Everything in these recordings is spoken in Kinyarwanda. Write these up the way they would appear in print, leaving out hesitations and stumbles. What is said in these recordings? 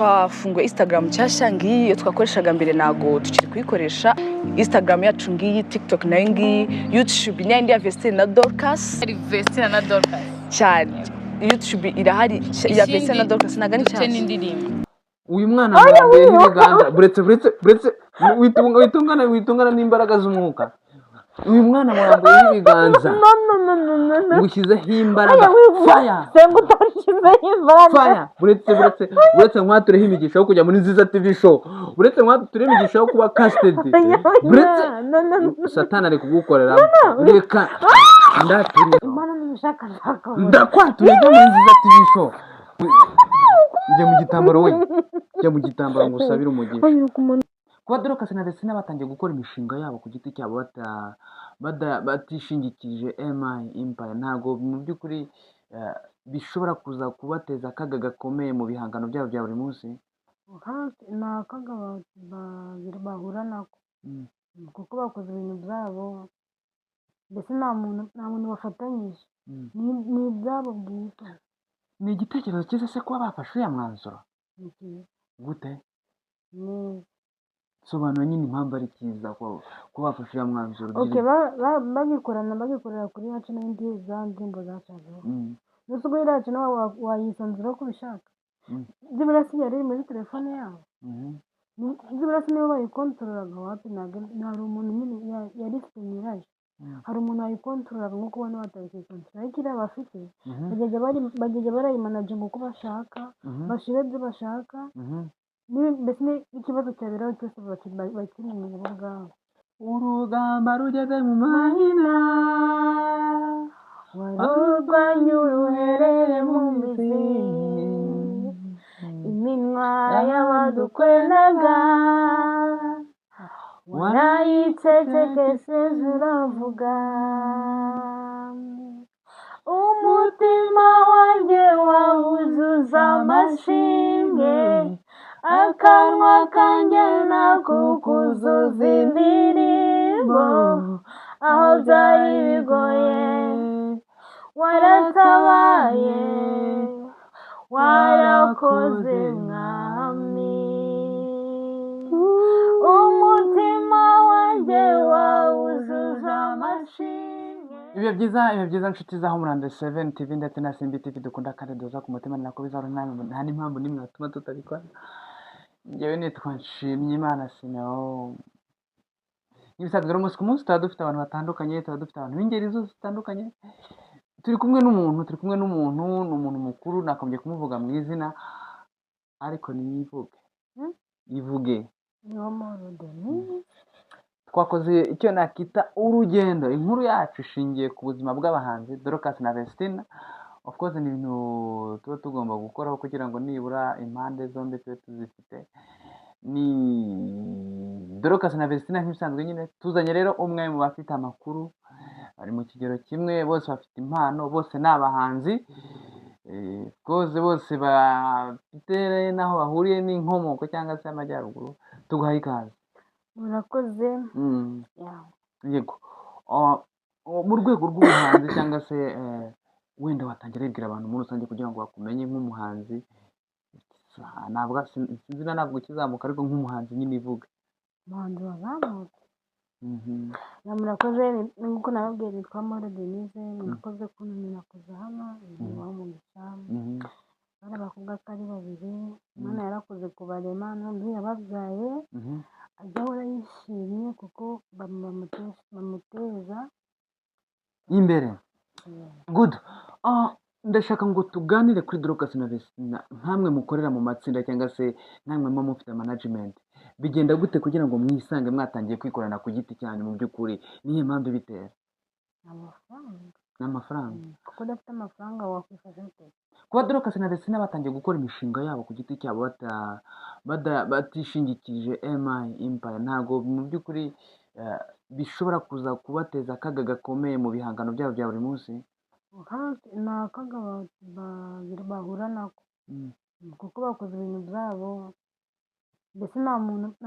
twafunguye Instagram nshyashya ngiyi iyo twakoreshaga mbere nago tukiri kuyikoresha. Instagram yacu ngiyi, TikTok nayo ngiyi, YouTube ni indi ya Vestine na Dorcas. Vestine na Dorcas cyane. YouTube irahari ya Vestine na Dorcas nagani cyane. Uyu mwana wambaye ibiganza buretse witungana n'imbaraga z'umwuka. Uyu mwana wambaye ibiganza ngushyizeho imbaraga fire buretse mwatureho imigisha yo kujya muri Nziza TV show, buretse mwatureho imigisha yo kuba casted, buretse Satani ari kugukorera reka ndakwatura muri Nziza TV show. Njye mu gitambaro ngusabira umugisha. Kuba Dorcas na Vestine batangiye gukora imishinga yabo ku giti cyabo batishingikije MI Empire, ntago mu by'ukuri bishobora kuza kubateza akaga gakomeye mu bihangano byabo bya buri munsi. Nta kaga bahura nako kuko bakoze ibintu byabo, mbese nta muntu bafatanyije, ni ibyabo bwite. Ni igitekerezo cyiza se kuba bafashe uya mwanzuro gute? Sobanura nyine impamvu ari cyiza ko bafashe uya mwanzuro. bagikorera kuri yacu n'indi za ndirimbo zacajeho, mbese ubwo iracu nawe wayisanzura uko ubishaka. Byibura si yari muri telefone yabo, byibura si nibo bayikontorolaga wapi, hari umuntu nyine yari nyirayo, hari umuntu wayikontorolaga nk'uko ubona batayikontorora, ariko iriya bafite bagenda barayimanaginga uko bashaka, bashira ibyo bashaka, mbese n'ikibazo cyaberaho cyose bakimenya bo ubwabo. Urugamba rugeze mu mahina, warurwanya uruherere mu mizi, iminwa y'abadukwenaga warayicecekese uravuga. Umutima wanjye wawuzuza amashimwe, akanwa kanjye nakukuzuza indirimbo, aho byari bigoye waratabaye, warakoze mwami. Umutima wanjye wawuzuza amashimwe. Ibihe byiza nshuti za Homeland 7 TV ndetse na Simbi TV dukunda kandi duza ku mutima, nako bizaro nta n'impamvu nimwe atuma tutabikora. Njyewe nitwa Nshimiyimana Simeon. Ibisanzwe umunsi ku munsi tuba dufite abantu batandukanye, tuba dufite abantu b'ingeri zose zitandukanye. Turi kumwe n'umuntu, ni umuntu mukuru, nakomeje kumuvuga mu izina ariko yivuge. Twakoze icyo nakita urugendo. Inkuru yacu ishingiye ku buzima bw'abahanzi Dorcas na Vestine. Of course ni ibintu tuba tugomba gukoraho kugira ngo nibura impande zombi tube tuzifite. Ni Dorcas na Vestine nk'ibisanzwe nyine. Tuzanye rero umwe mu bafite amakuru, bari mu kigero kimwe, bose bafite impano, bose ni abahanzi, bose bafite naho bahuriye n'inkomoko cyangwa se amajyaruguru. Tuguhaye ikaze. Murakoze. Yego. Mu rwego rw'ubuhanzi cyangwa se wenda watangira wibwira abantu muri rusange kugira ngo bakumenye nk'umuhanzi, sinzi ntabwo ukizamuka ariko nk'umuhanzi nyine ivuga. Umuhanzi wazamutse. Murakoze, nk'uko nababwiye nitwa Mahoro Denise, murakoze kuntumira kuza hano, iwawe mu gisambu. Bari abakobwa atari babiri, Imana yarakoze kubarema, none yababyaye, ajya ahora yishimye kuko bamuteza imbere. Good. Ndashaka ngo tuganire kuri Dorcas na Vestine, nkamwe mukorera mu matsinda cyangwa se namwe muba mufite management. Bigenda gute kugira ngo mwisange mwatangiye kwikorana ku giti cyanyu? Mu by'ukuri niyo mpamvu ibitera? Amafaranga. Kuko udafite amafaranga wakwifasha ute? Kuba Dorcas na Vestine batangiye gukora imishinga yabo ku giti cyabo batishingikije MI Empire, ntago mu by'ukuri bishobora kuza kubateza akaga gakomeye mu bihangano byabo bya buri munsi. Nta kaga bahura nako kuko bakoze ibintu byabo, mbese nta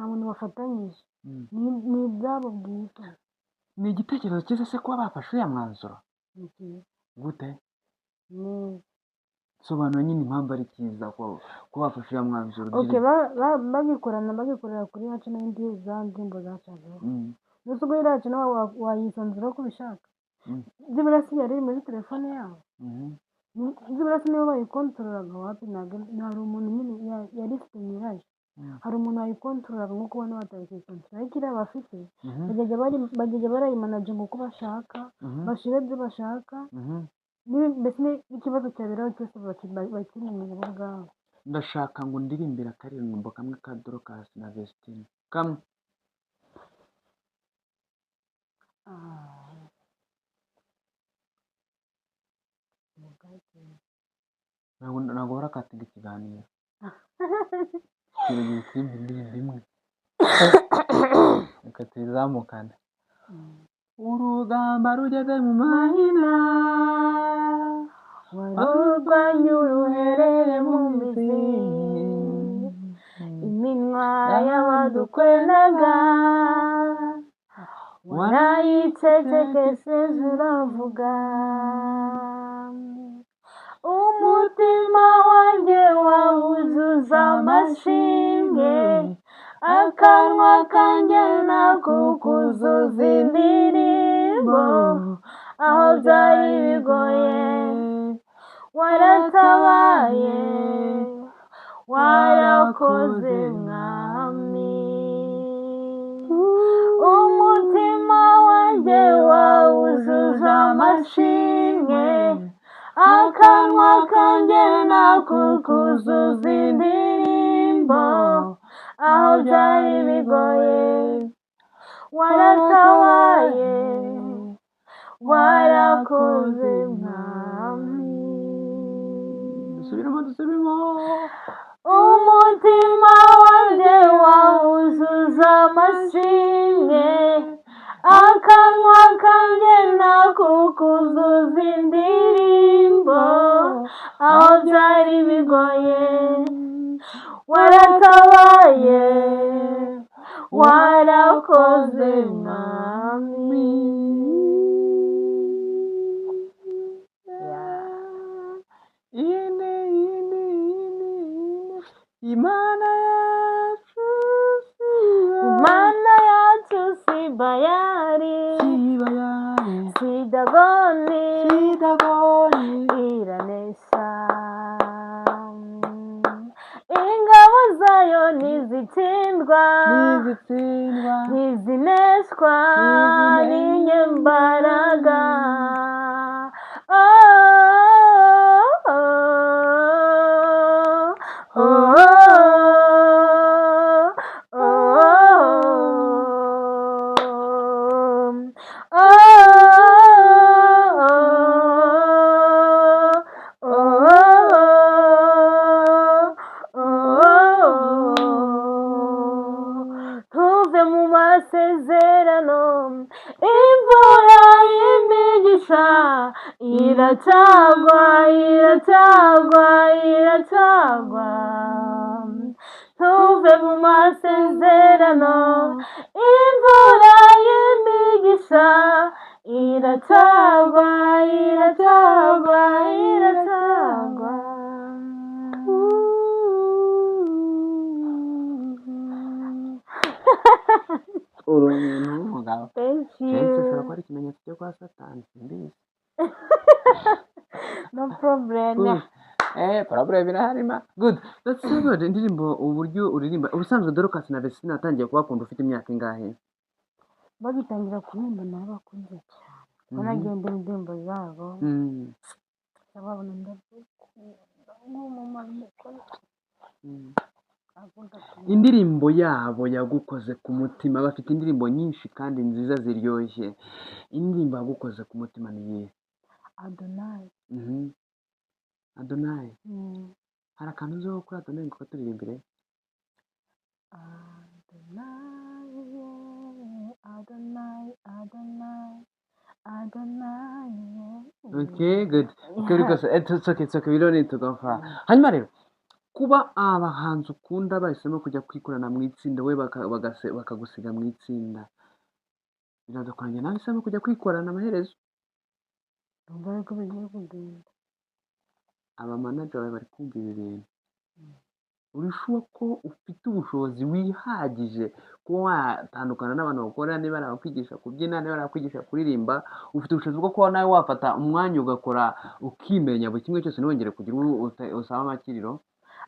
muntu bafatanyije, ni ibyabo bwite. Ni igitekerezo cyiza se kuba bafashe uya mwanzuro gute? sobanura nyine impamvu ari cyiza ko bafashe uriya mwanzuro okay bagikorera kuri yacu n'indi za ndirimbo zacagaho ndetse ubwo iriya nawe wayisanzura uko ubishaka byibura si yari iri muri telefone yawe byibura si niba bayikontorolaga wapi nta umuntu nyine yari ifite nyirayo hari umuntu wayikontorolaga nk'uko ubona batayikontorora ariko iriya bafite bagenda barayimanaginga uko bashaka bashira ibyo bashaka mbese n'ikibazo cyaberaho cyose bakimenyera bo ubwabo. Ndashaka ngo ndirimbire akaririmbo kamwe ka Dorcas na Vestine kamwe. Ntabwo barakatinga ikiganiro kiragenda kuririmba indirimbo imwe reka tuyizamukane. Urugamba rugeze mu mahina warurwanya uruherere mu mizi iminwa y'abadukweraga warayicecekesheje uravuga umutima wanjye wawuzuza amashimwe akanwa kanjye nakukuzuza indirimbo aho byari bigoye waratabaye warakoze mwami umutima wanjye wawuzuza amashimwe akanwa kanjye nakukuzuza indirimbo aho byari bigoye waratabaye warakoze mwami. Dusubiremo umutima wanjye wawuzuza amashimwe akanwa kanjye nakukuzuza indirimbo aho byari bigoye waratabaye warakoze mwami. Imana yacu si bayari si dagoni iranesha ingabo zayo ntizitsindwa ntizineshwa n'inyembaraga tuve mu masezerano imvura y'imigisha iracagwa tuve mu masezerano imvura y'imigisha iracagwa uri umuntu w'umugabo kenshi ushobora kuba ari ikimenyetso cyo kwa satani simbizi. no problem problem irahari ma good that's so good. Indirimbo uburyo uririmba ubusanzwe Dorcas na Vestine atangiye kubakunda ufite imyaka ingahe? bagitangira kuririmba nabakunze cyane banagenda indirimbo zabo babona indirimbo yabo yagukoze ku mutima. Bafite indirimbo nyinshi kandi nziza ziryoshye. Indirimbo yagukoze ku mutima ni iyihe? Adonai hari akantu uziho kuri Adonai ngo katuririmbire. Okay, good. Because it's okay. We don't need to go far. Hanyuma rero kuba abahanzi ukunda bahisemo kujya kwikorana mu itsinda we bakagusiga mu itsinda biradukoranye nawe isemo kujya kwikorana amaherezo. Ndumva ko bigiye kugenda aba manager bawe bari kumva ibi bintu urushaho ko ufite ubushobozi wihagije kuba watandukana n'abantu bakorera niba ari abakwigisha kubyina niba ari abakwigisha kuririmba ufite ubushobozi bwo kuba nawe wafata umwanya ugakora ukimenya buri kimwe cyose ntiwongere kugira usaba amakiriro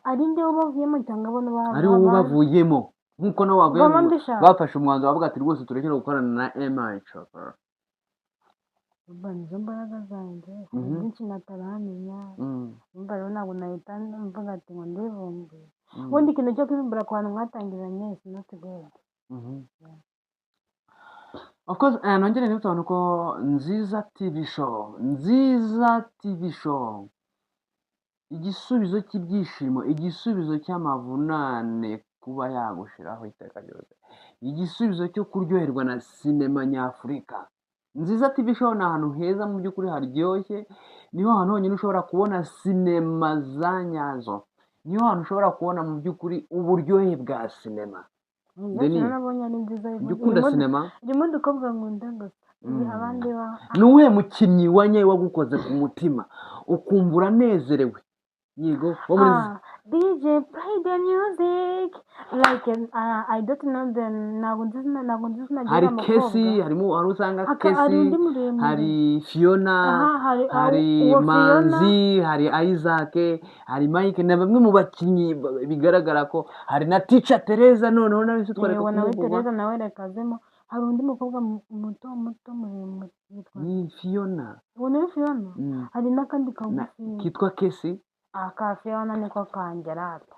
ari nde ubavuyemo cyangwa abo ari wowe ubavuyemo nk'uko nawe wavuyemo bafashe umwanzuro bavuga ati rwose turekere gukorana na MI Chopper nizo mbaraga zanjye hari byinshi nataramenya umva rero ntabwo nahita mvuga ati ngo ndivumbuye ubundi ikintu cyo kwivumbura ku bantu mwatangiranye is not good. Of course nongere nibutsa abantu ko Nziza TV show igisubizo cy'ibyishimo igisubizo cy'amavunane kuba yagushiraho iteka ryose igisubizo cyo kuryoherwa na sinema nyafurika. Nziza TV show ni ahantu heza mu by'ukuri haryoshye niho hantu honyine ushobora kubona sinema za nyazo niho hantu ushobora kubona mu by'ukuri uburyohe bwa sinema. Ukunda sinema ndimo dukobwa nkunda gusa abandi nuwe mukinnyi wanyaye wagukoze ku mutima ukumva uranezerewe yego DJ play the music like I don't know the ntabwo nzi hari Kesi harimo hari usanga Kesi hari Fiona hari Manzi hari Isaac hari Mike na bamwe mu bakinnyi bigaragara ko hari na Teacher Teresa noneho nawe sitware ko nawe Teresa nawe rekazemo hari undi mukobwa muto muremure yitwa Fiona ubona Fiona hari n'akandi kagufi kitwa Kesi aka Fiona niko kangerata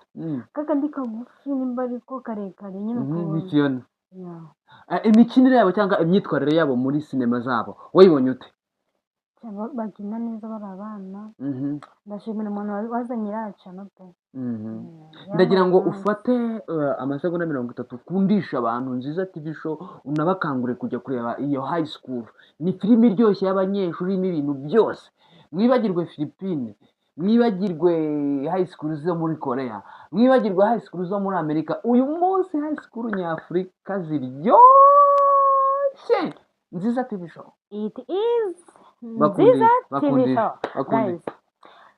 kakandi kagufi nimba ariko karekare nyine ni Fiona imikinire yabo cyangwa imyitwarire yabo muri sinema zabo wayibonye ute bakina neza bari abana ndashimira umuntu wazanye iraca no pe ndagira ngo ufate amasegonda 30 ukundisha abantu Nziza TV show unabakangure kujya kureba iyo high school ni filimi iryoshye y'abanyeshuri n'ibintu byose mwibagirwe Philippines mwibagirwe high school zo muri Korea mwibagirwe high school zo muri Amerika uyu munsi high school nyafurika ziryoshye Nziza TV show it is Nziza TV show guys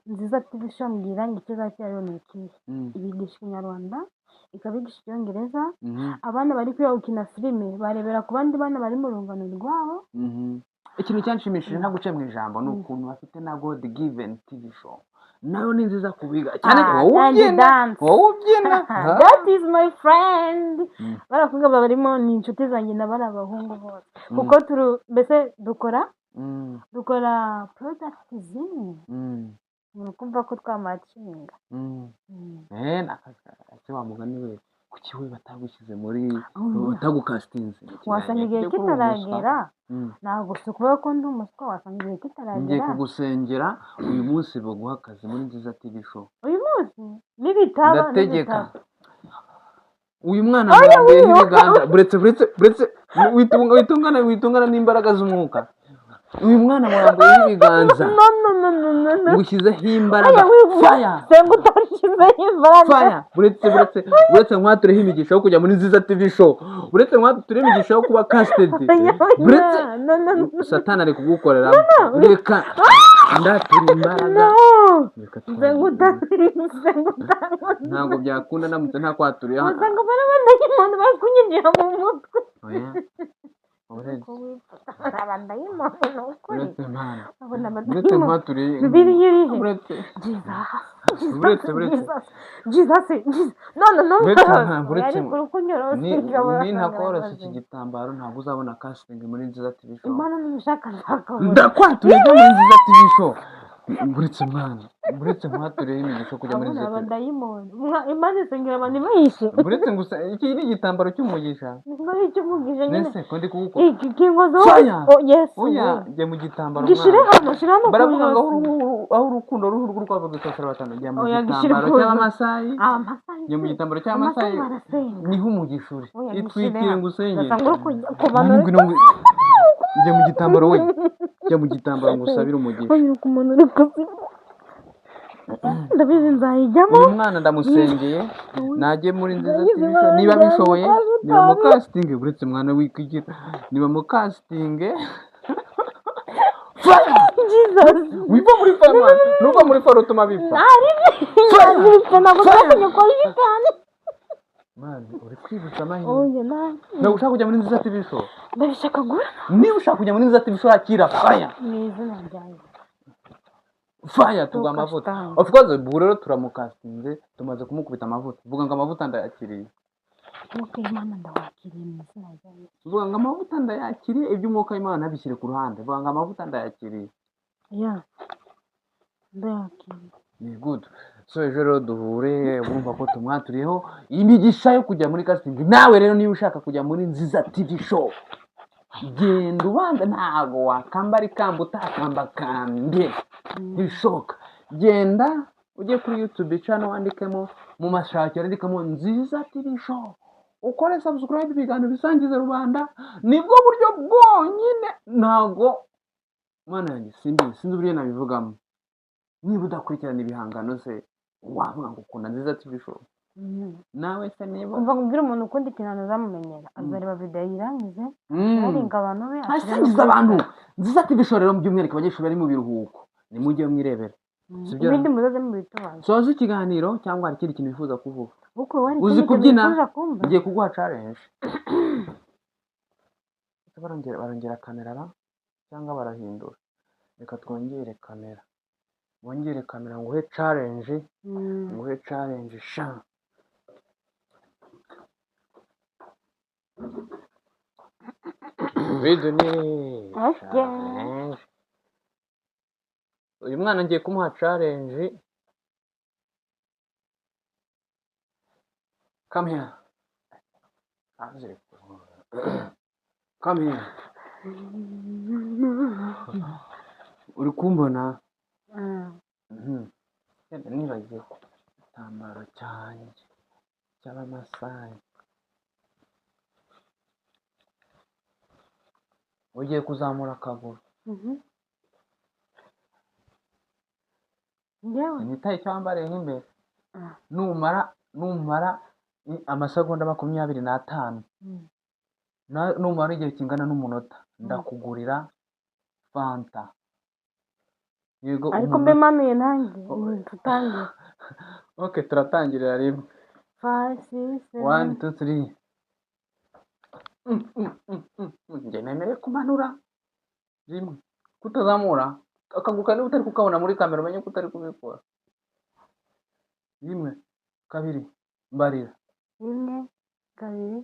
Nziza TV show mbwira ngo ikiza cyayo ni iki ibigisha Ikinyarwanda ikabigisha Icyongereza abana bari kwiga gukina filime barebera ku bandi bana bari mu rungano rwabo ikintu cyanshimishije nta guce mu ijambo ni ukuntu bafite na God Given TV show nayo ni nziza kubiga cyane wowe ubyina that is my friend baravuga barimo ni inshuti zanjye n'abari abahungu bose kuko mbese dukora product zimwe kumva ko twamacinga nakazi wa mugani we kuki we batagushyize muri batagukastinze wasanga igihe kitaragera ntabwo si kubera ko ndi umuswa wasanga igihe kitaragera ngiye kugusengera uyu munsi baguha akazi muri Nziza TV show uyu munsi n'ibitabo ndategeka uyu mwana wambaye ibiganza buretse witungana n'imbaraga z'umwuka uyu mwana wambaye ibiganza ushyizeho imbaraga fire buretse nk'atureho imigisha yo kujya muri Nziza TV show buretse nk'atureho imigisha yo kuba casted buretse Satani ari kugukorera reka ndatura imbaraga ntabwo byakunda namutse nta kwaturiye usanga abantu bakunyinjira mu mutwe uretse nk'aturi nintakoroshya iki gitambaro ntabwo uzabona casting muri Nziza TV show ndakwaturiye muri Nziza TV show buretse mwana buretse nk'aturiye imigisha kujya muri Nziza buretse gusa iki ni igitambaro cy'umugisha nese ko ndi kugukora oya jya mu gitambaro baravuga ngo aho urukundo ruhu rwabo dutosera batanu jya mu gitambaro cy'abamasayi jya mu gitambaro cy'abamasayi niho umugisha uri itwikire ngo usenyere jya mu gitambaro we jya mu gitambaro ngo usabire umugisha ndabizi nzayijyamo uyu mwana ndamusengeye najye muri Nziza TV show niba bishoboye niba mu casting buretse mwana wikwigira niba mu casting Jesus wiva muri fa man nuva muri fa rutuma bipfa nabipfa ntabwo twakunye kwa shitani man uri kwibutsa amahirwe oya nabi nawe ushaka kujya muri nziza TV show ndabishaka gura niba ushaka kujya muri nziza TV show akira fire ni izina ryanjye fire tugwa amavuta of course ubu rero turamukastinze tumaze kumukubita amavuta vuga ngo amavuta ndayakiriye nk'uko Imana ndawakiriye mu izina ryanjye vuga ngo amavuta ndayakiriye iby'umwuka w'Imana bishyire ku ruhande vuga ngo amavuta ndayakiriye ya ndayakiriye ni good so ejo rero duhure urumva ko tumwaturiyeho imigisha yo kujya muri casting nawe rero niba ushaka kujya muri nziza TV show genda ubanza ntago wakambara ikamba utakambakambye ntibishoboka genda ujye kuri YouTube channel wandikemo mu mashakiro wandikemo nziza TV show ukore subscribe ibiganiro bisangize rubanda nibwo buryo bwonyine ntago mana yanjye sinzi uburyo nabivugamo niba udakurikirana ibihangano se wavuga ngo ukunda nziza TV show nawe se niba umva kubwira umuntu ukunda ikintu azamumenyera azareba video yirangize aringa abantu be asangiza abantu nziza TV show rero mu by'umwihariko abanyeshuri bari mu biruhuko nimujye mwirebera sibyo ibindi muzaze mu bitubaza soza ikiganiro cyangwa hari ikindi kintu wifuza kuvuga uko wari uzi kubyina ngiye kuguha challenge barongera kamera cyangwa barahindura reka twongere kamera bongere kamera nguhe challenge sha video ni challenge uyu mwana ngiye kumuha challenge come here come here uri kumbona nibagiwe igitambaro cyanjye cy'abamasayi ugiye kuzamura akaguru nitaye cyambare nk'imbere numara amasegonda 25 numara igihe kingana n'umunota ndakugurira fanta yego ariko mbe manuye nanjye tutangiye okay turatangirira rimwe 5 6 1 2 3 njye nemere kumanura rimwe kutazamura akaguka niba utari kukabona muri kamera umenye ko utari kubikora rimwe kabiri mbarira 1 2